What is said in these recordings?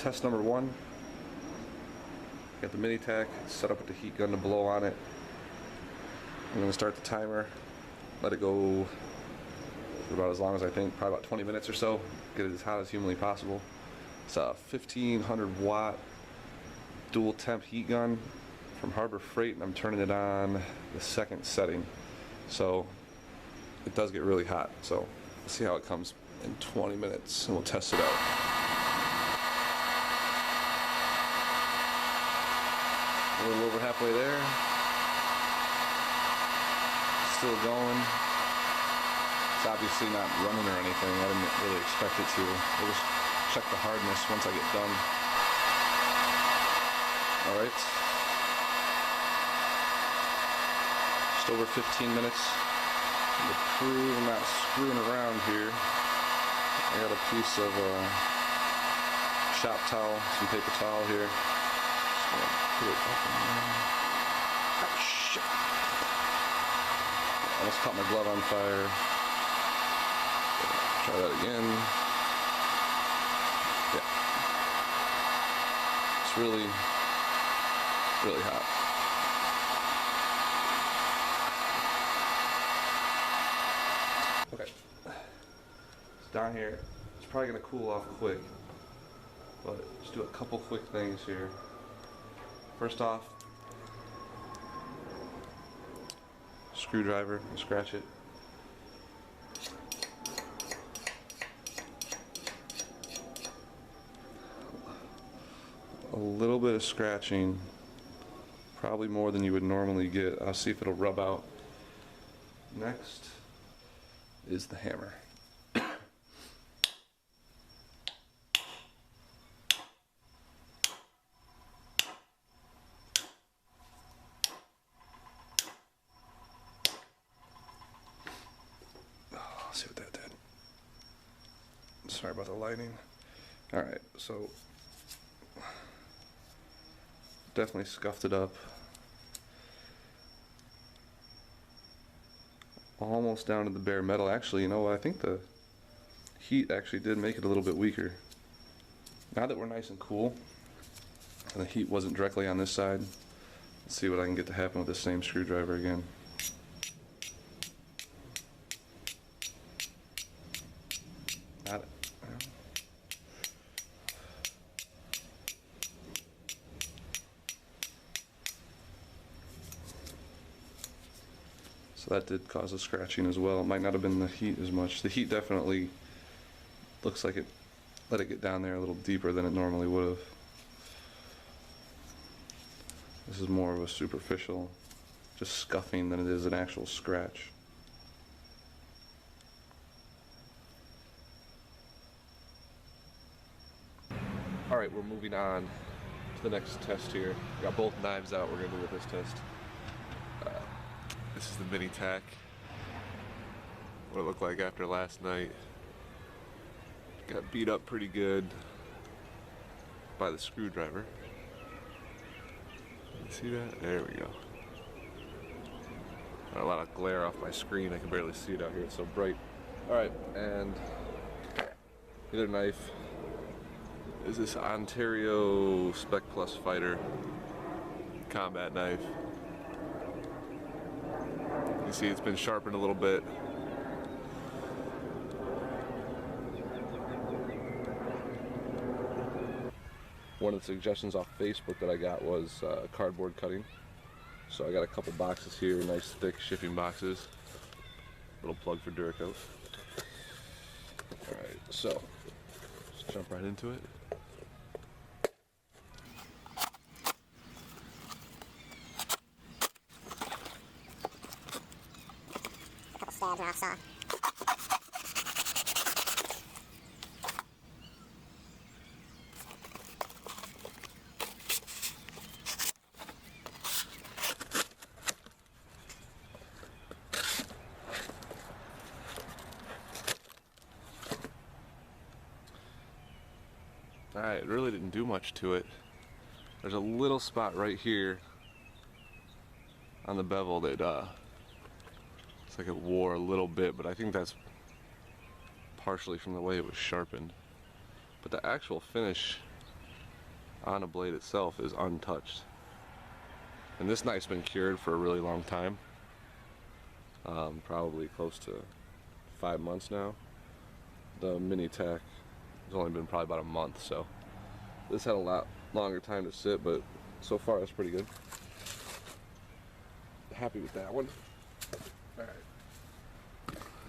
test number 1. Got the mini tack set up with the heat gun to blow on it. I'm going to start the timer, let it go for about as long as I think, probably about 20 minutes or so. Get it as hot as humanly possible. It's a 1500 watt dual temp heat gun from Harbor Freight, and I'm turning it on the 2nd setting. So it does get really hot. So let's see how it comes in 20 minutes and we'll test it out. A little over halfway there. Still going. It's obviously not running or anything. I didn't really expect it to. We'll just check the hardness once I get done. Alright. Just over 15 minutes. And to prove I'm not screwing around here, I got a piece of shop towel, some paper towel here. Just gonna put it up in there. Oh shit! Almost caught my glove on fire. Try that again. Yeah. It's really, really hot. Okay. It's down here. It's probably gonna cool off quick, but just do a couple quick things here. First off, screwdriver, scratch it. A little bit of scratching, probably more than you would normally get. I'll see if it'll rub out. Next is the hammer. See what that did. Sorry about the lighting. Alright, so definitely scuffed it up. Almost down to the bare metal. Actually, you know, I think the heat actually did make it a little bit weaker. Now that we're nice and cool, and the heat wasn't directly on this side, let's see what I can get to happen with the same screwdriver again. Got it. So that did cause a scratching as well. It might not have been the heat as much. The heat definitely looks like it let it get down there a little deeper than it normally would have. This is more of a superficial, just scuffing than it is an actual scratch. Alright, we're moving on to the next test here. We got both knives out we're going to do with this test. This is the mini tack. What it looked like after last night. Got beat up pretty good by the screwdriver. You see that? There we go. Got a lot of glare off my screen. I can barely see it out here. It's so bright. Alright, and the other knife is this Ontario Spec Plus Fighter combat knife. You see it's been sharpened a little bit. One of the suggestions off Facebook that I got was cardboard cutting. So I got a couple boxes here, nice thick shipping boxes. Little plug for Duracoat. Alright, so let's jump right into it. Stabs are off saw. Alright, it really didn't do much to it. There's a little spot right here on the bevel that it's like it wore a little bit, but I think that's partially from the way it was sharpened. But the actual finish on the blade itself is untouched. And this knife's been cured for a really long time. Probably close to 5 months now. The mini tack has only been probably about a month, so this had a lot longer time to sit, but so far it's pretty good. Happy with that one. Alright.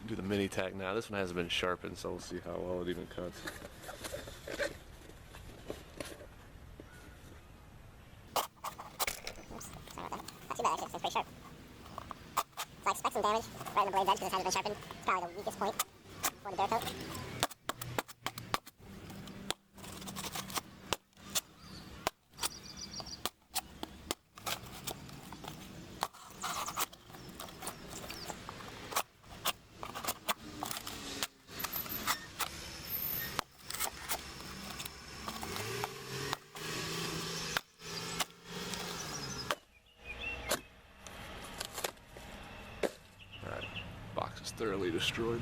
Do the mini tack now. This one hasn't been sharpened, so we'll see how well it even cuts. Oops, sorry about that. Not too bad, actually. It's pretty sharp. So I expect some damage right in the blade's edge because it hasn't been sharpened. It's probably the weakest point for the Duracoat. Thoroughly destroyed.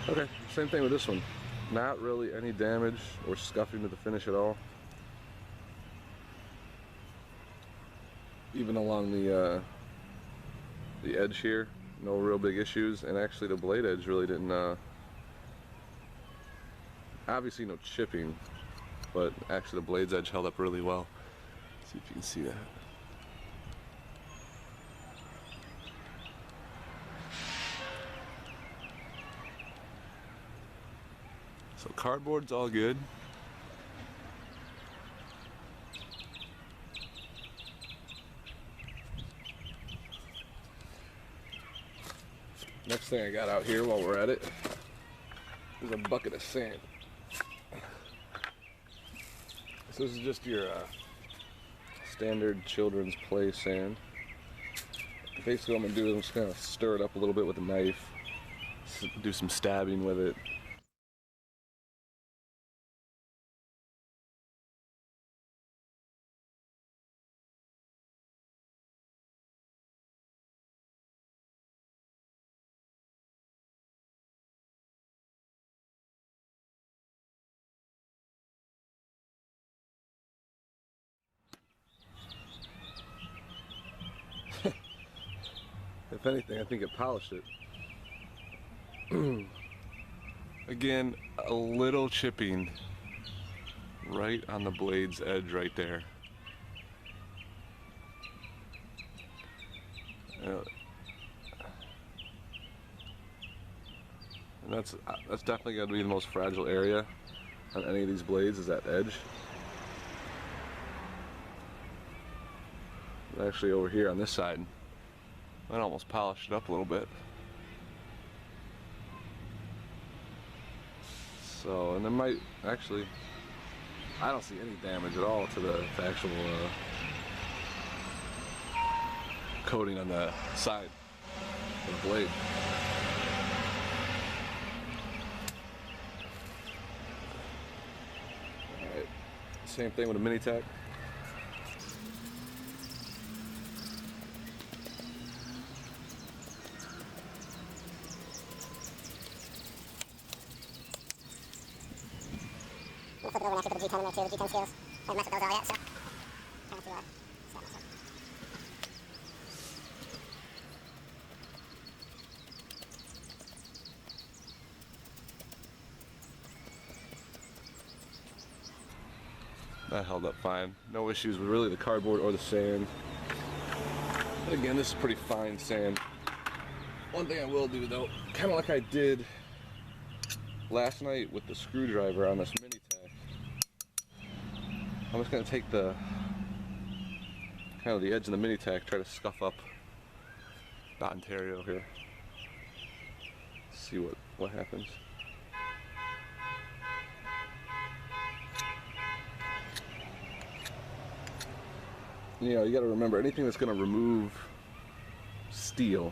Okay, same thing with this one. Not really any damage or scuffing to the finish at all. Even along the edge here, no real big issues, and actually the blade edge really didn't. Obviously no chipping, but actually the blade's edge held up really well. Let's see if you can see that. So cardboard's all good. Next thing I got out here while we're at it is a bucket of sand. So this is just your standard children's play sand. Basically what I'm going to do is I'm just going to stir it up a little bit with a knife, do some stabbing with it. If anything, I think it polished it. Again, a little chipping right on the blade's edge right there. And that's definitely going to be the most fragile area on any of these blades, is that edge. And actually over here on this side, I almost polished it up a little bit. So, and there might actually, I don't see any damage at all to the actual coating on the side of the blade. Alright, same thing with a mini tack. We'll flip it over and actually put the G10 in there too, the G10 scales. Haven't messed with those all yet, so trying to start myself. That held up fine. No issues with really the cardboard or the sand. But again, this is pretty fine sand. One thing I will do though, kind of like I did last night with the screwdriver on this mini tack, I'm just going to take the kind of the edge of the mini tack, try to scuff up the Ontario here. See what happens. You know, you got to remember, anything that's going to remove steel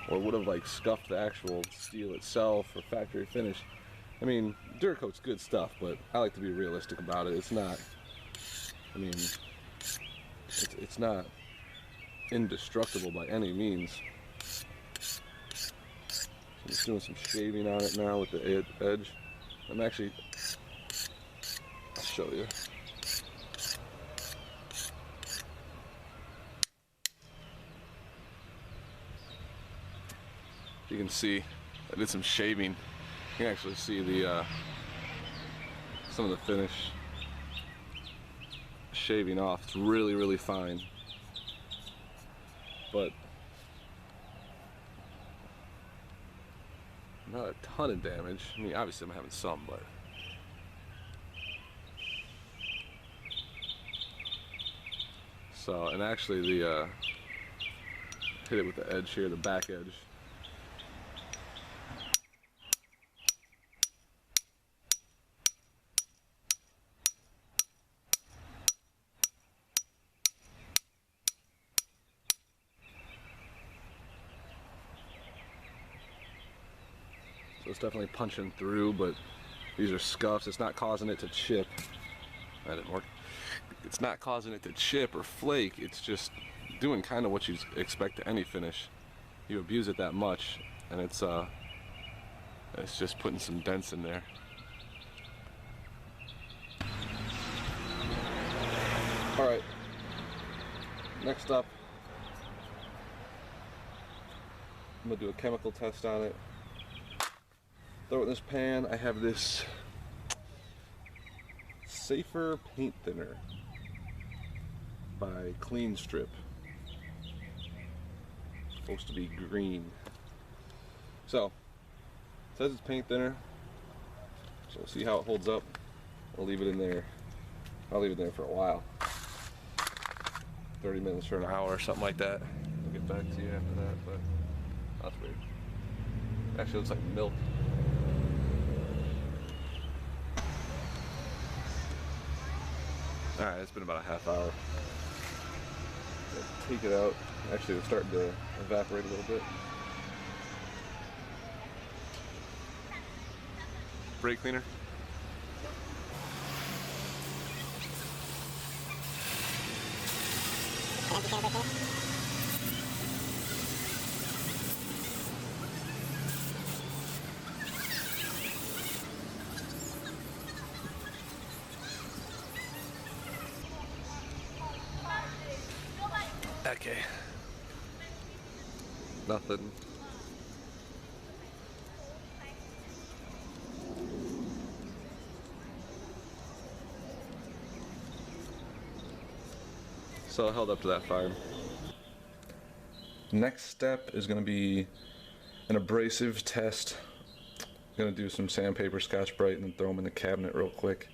or would have like scuffed the actual steel itself or factory finish. I mean, Duracoat's good stuff, but I like to be realistic about it. It's not, I mean, it's not indestructible by any means. I'm just doing some shaving on it now with the edge. I'm actually show you. You can see I did some shaving. You can actually see the some of the finish shaving off. It's really, really fine, but not a ton of damage. I mean, obviously I'm having some, but so, and actually the hit it with the edge here, the back edge. So it's definitely punching through, but these are scuffs. It's not causing it to chip. That didn't work. It's not causing it to chip or flake. It's just doing kind of what you expect to any finish. You abuse it that much, and it's just putting some dents in there. All right. Next up, I'm gonna do a chemical test on it. Throw it in this pan. I have this Safer paint thinner by Clean Strip. It's supposed to be green. So, it says it's paint thinner. So we'll see how it holds up. I'll leave it in there. I'll leave it there for a while. 30 minutes or an hour or something like that. I'll get back to you after that, but that's weird. Actually, it looks like milk. Alright, it's been about a half hour. Take it out. Actually, it's starting to evaporate a little bit. Brake cleaner. Okay. Nothing. So I held up to that fire. Next step is going to be an abrasive test. I'm going to do some sandpaper, Scotch-Brite, and then throw them in the cabinet real quick.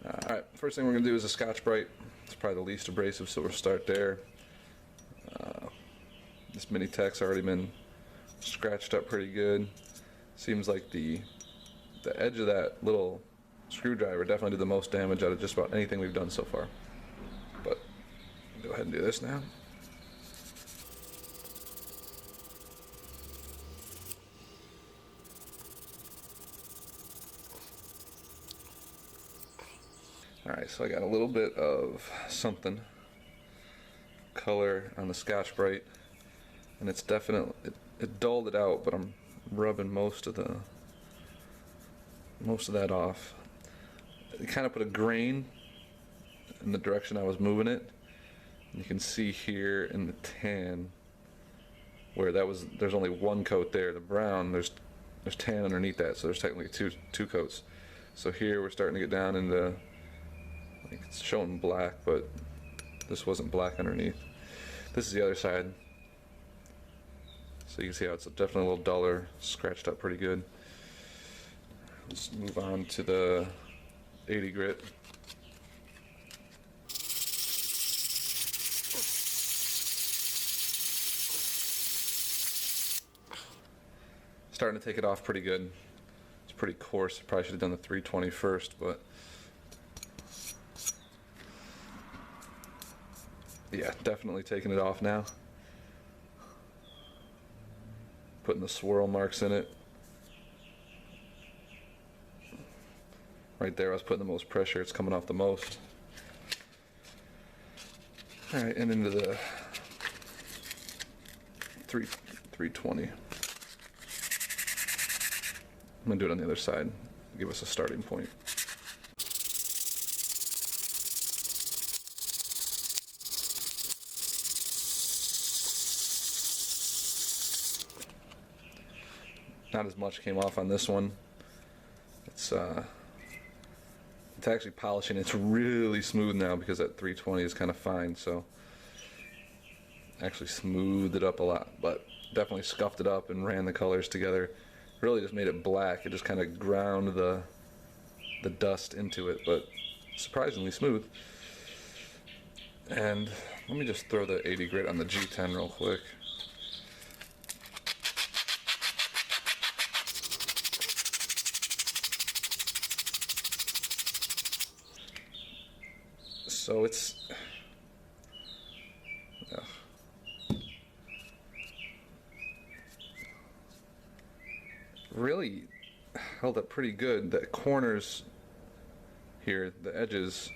Alright, first thing we're going to do is a Scotch-Brite. It's probably the least abrasive, so we'll start there. This mini Tack's already been scratched up pretty good. Seems like the edge of that little screwdriver definitely did the most damage out of just about anything we've done so far. But I'll go ahead and do this now. Alright, so I got a little bit of something color on the Scotch-Brite, and it's definitely it dulled it out, but I'm rubbing most of that off. It kind of put a grain in the direction I was moving it. You can see here in the tan where there's only one coat there. The brown, there's tan underneath that, so there's technically two coats. So here we're starting to get down into, like, it's showing black, but this wasn't black underneath. This is the other side. So you can see how it's definitely a little duller, scratched up pretty good. Let's move on to the 80 grit. Starting to take it off pretty good. It's pretty coarse. Probably should have done the 320 first, but yeah, definitely taking it off now. Putting the swirl marks in it. Right there I was putting the most pressure, it's coming off the most. Alright, and into the 320. I'm going to do it on the other side, give us a starting point. not as much came off on this one. It's actually polishing. It's really smooth now because that 320 is kind of fine, so actually smoothed it up a lot, but definitely scuffed it up and ran the colors together. Really just made it black. It just kind of ground the dust into it, but surprisingly smooth. And let me just throw the 80 grit on the G10 real quick. So it's really held up pretty good. The corners here, the edges,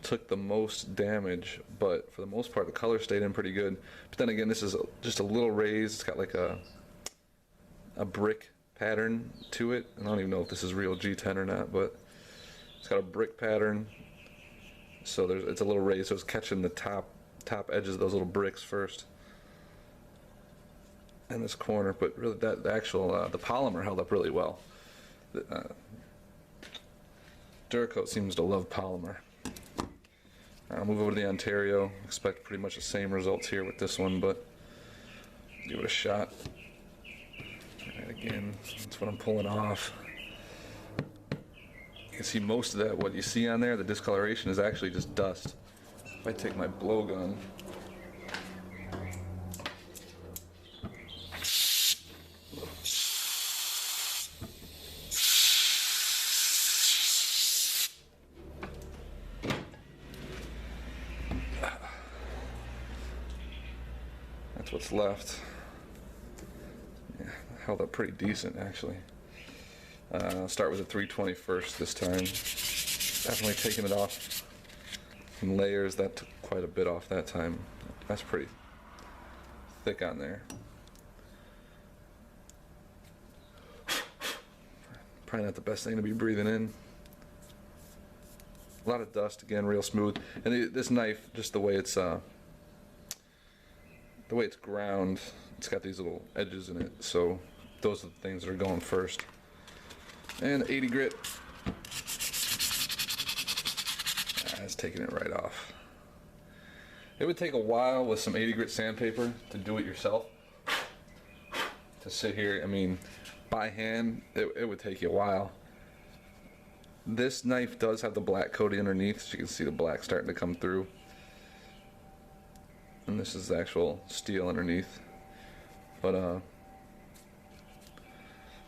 took the most damage, but for the most part the color stayed in pretty good. But then again, this is just a little raised. It's got like a brick pattern to it. I don't even know if this is real G10 or not, but it's got a brick pattern. So it's a little raised, so it's catching the top edges of those little bricks first. And this corner, but really the actual the polymer held up really well. Duracoat seems to love polymer. I'll move over to the Ontario. Expect pretty much the same results here with this one, but give it a shot. And again, that's what I'm pulling off. You can see most of that, what you see on there, the discoloration, is actually just dust. If I take my blowgun, that's what's left. Yeah, held up pretty decent actually. I'll start with the 320 first this time. Definitely taking it off in layers. That took quite a bit off that time. That's pretty thick on there. Probably not the best thing to be breathing in. A lot of dust, again, real smooth. And this knife, just the way it's ground, it's got these little edges in it. So those are the things that are going first. And 80 grit. That's taking it right off. It would take a while with some 80 grit sandpaper to do it yourself. To sit here, I mean, by hand, it would take you a while. This knife does have the black coating underneath, so you can see the black starting to come through. And this is the actual steel underneath. But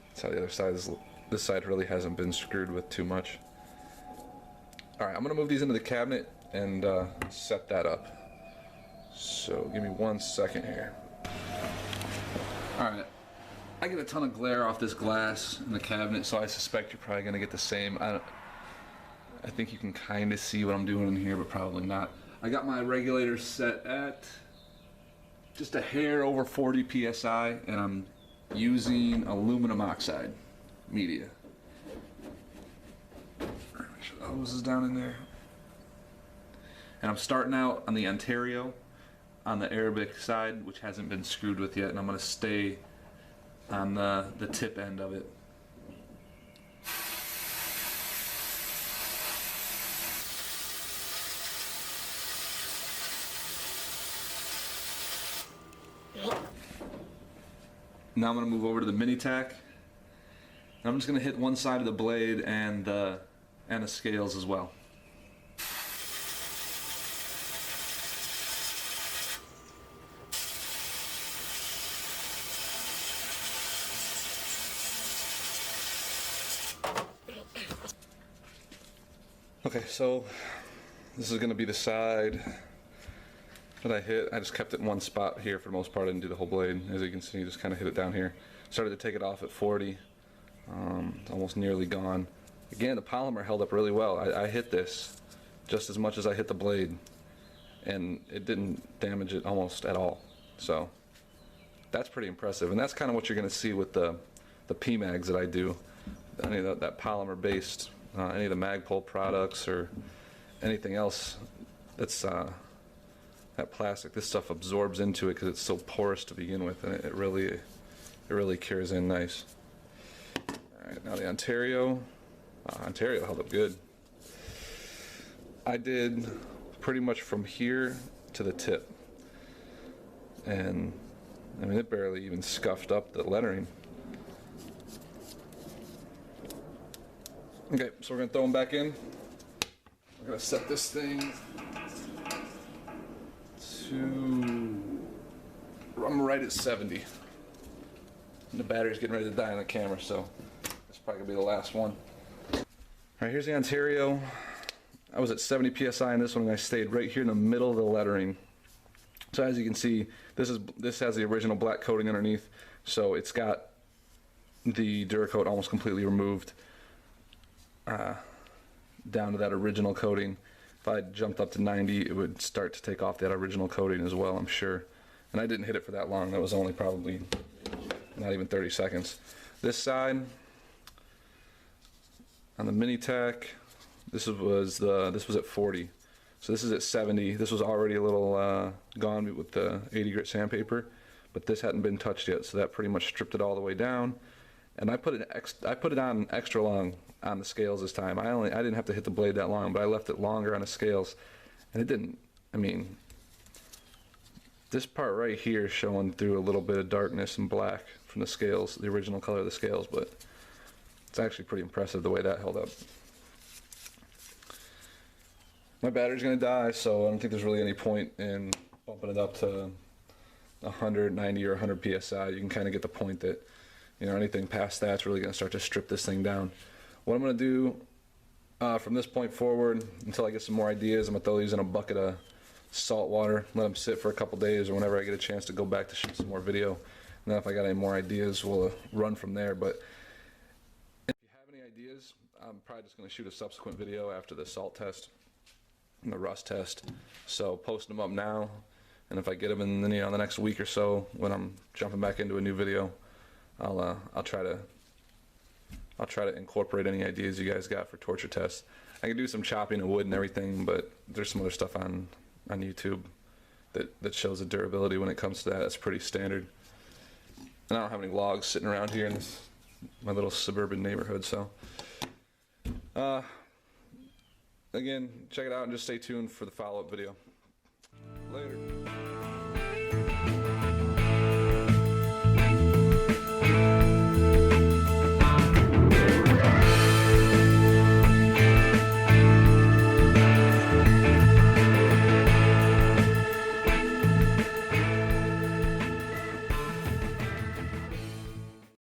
that's how the other side is. This side really hasn't been screwed with too much. Alright, I'm going to move these into the cabinet and set that up. So give me 1 second here. Alright, I get a ton of glare off this glass in the cabinet, so I suspect you're probably going to get the same. I think you can kind of see what I'm doing in here, but probably not. I got my regulator set at just a hair over 40 psi, and I'm using aluminum oxide media. Make sure the hose is down in there. And I'm starting out on the Ontario, on the Arabic side, which hasn't been screwed with yet, and I'm going to stay on the tip end of it. Now I'm going to move over to the mini tack. I'm just going to hit one side of the blade and the scales as well. Okay, so this is going to be the side that I hit. I just kept it in one spot here for the most part. I didn't do the whole blade. As you can see, just kind of hit it down here. Started to take it off at 40. It's almost nearly gone. Again, the polymer held up really well. I hit this just as much as I hit the blade, and it didn't damage it almost at all. So that's pretty impressive, and that's kind of what you're going to see with the PMags that I do. Any of that polymer based, any of the Magpul products or anything else that's that plastic. This stuff absorbs into it because it's so porous to begin with, and it really it really cures in nice. Alright, now the Ontario. Ontario held up good. I did pretty much from here to the tip. And I mean, it barely even scuffed up the lettering. Okay, so we're gonna throw them back in. We're gonna set this thing to, I'm right at 70. And the battery's getting ready to die on the camera, so it's probably gonna be the last one. Alright, here's the Ontario. I was at 70 psi in this one, and I stayed right here in the middle of the lettering. So as you can see, this has the original black coating underneath, so it's got the Duracoat almost completely removed down to that original coating. If I jumped up to 90, it would start to take off that original coating as well, I'm sure. And I didn't hit it for that long. That was only probably not even 30 seconds. This side, on the mini tack, this was at 40. So this is at 70. This was already a little gone with the 80 grit sandpaper, but this hadn't been touched yet, so that pretty much stripped it all the way down. And I put it on extra long on the scales this time. I didn't have to hit the blade that long, but I left it longer on the scales, and it didn't. I mean, this part right here is showing through a little bit of darkness and black from the scales, the original color of the scales, but it's actually pretty impressive the way that held up. My battery's gonna die, so I don't think there's really any point in bumping it up to 190 or 100 psi. You can kind of get the point that, you know, anything past that's really gonna start to strip this thing down. What I'm gonna do from this point forward, until I get some more ideas, I'm gonna throw these in a bucket of salt water, let them sit for a couple days, or whenever I get a chance to go back to shoot some more video. And then if I got any more ideas, we'll run from there. But if you have any ideas, I'm probably just gonna shoot a subsequent video after the salt test and the rust test. So post them up now, and if I get them in the next week or so, when I'm jumping back into a new video, I'll try to incorporate any ideas you guys got for torture tests. I can do some chopping of wood and everything, but there's some other stuff on YouTube that shows the durability when it comes to that. It's pretty standard. And I don't have any logs sitting around here in my little suburban neighborhood, so again, check it out and just stay tuned for the follow-up video.